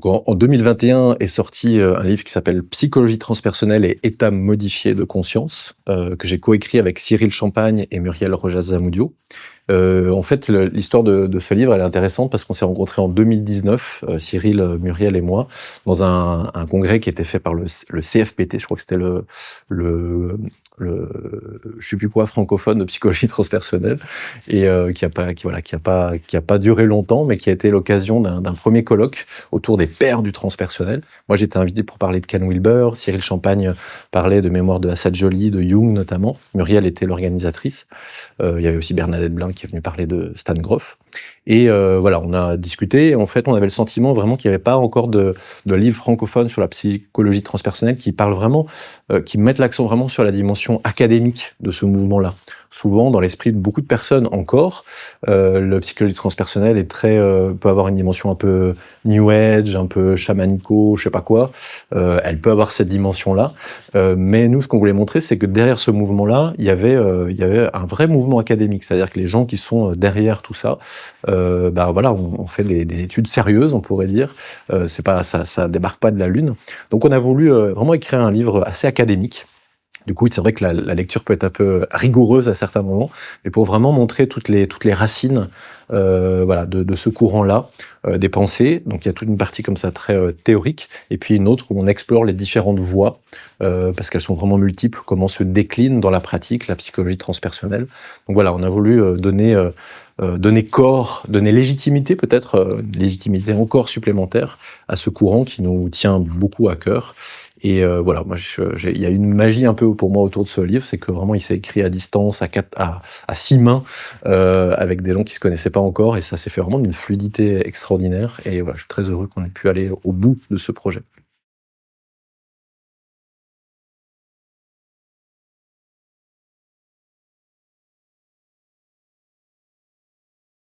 Donc en 2021 est sorti un livre qui s'appelle Psychologie transpersonnelle et état modifié de conscience, que j'ai coécrit avec Cyril Champagne et Muriel Rojas Zamudio. En fait, l'histoire de ce livre, elle est intéressante parce qu'on s'est rencontrés en 2019, Cyril, Muriel et moi, dans un congrès qui était fait par le CFPT, je crois que c'était le je sais plus quoi, francophone de psychologie transpersonnelle, et qui a pas duré longtemps, mais qui a été l'occasion d'un premier colloque autour des pères du transpersonnel. Moi, j'étais invité pour parler de Ken Wilber, Cyril Champagne parlait de mémoire de Assad Joly, de Jung notamment, Muriel était l'organisatrice. Il y avait aussi Bernadette Blin qui est venue parler de Stan Grof. Et voilà, on a discuté. En fait, on avait le sentiment vraiment qu'il n'y avait pas encore de livre francophone sur la psychologie transpersonnelle qui parle vraiment, qui mettent l'accent vraiment sur la dimension académique de ce mouvement-là. Souvent, dans l'esprit de beaucoup de personnes encore, le psychologie transpersonnelle est peut avoir une dimension un peu New Age, un peu chamanico, je sais pas quoi. Elle peut avoir cette dimension-là. Mais nous, ce qu'on voulait montrer, c'est que derrière ce mouvement-là, il y avait un vrai mouvement académique. C'est-à-dire que les gens qui sont derrière tout ça, voilà, on fait des études sérieuses, on pourrait dire. C'est pas, ça débarque pas de la lune. Donc, on a voulu vraiment écrire un livre assez académique. Du coup, c'est vrai que la lecture peut être un peu rigoureuse à certains moments, mais pour vraiment montrer toutes les racines, de ce courant-là, des pensées. Donc, il y a toute une partie comme ça très théorique, et puis une autre où on explore les différentes voies, parce qu'elles sont vraiment multiples. Comment se décline dans la pratique la psychologie transpersonnelle. Donc voilà, on a voulu donner corps, donner légitimité peut-être, légitimité encore supplémentaire à ce courant qui nous tient beaucoup à cœur. Et voilà, moi, il y a une magie un peu pour moi autour de ce livre, c'est que vraiment il s'est écrit à distance, à 6 mains, avec des gens qui se connaissaient pas encore, et ça s'est fait vraiment d'une fluidité extraordinaire. Et voilà, je suis très heureux qu'on ait pu aller au bout de ce projet.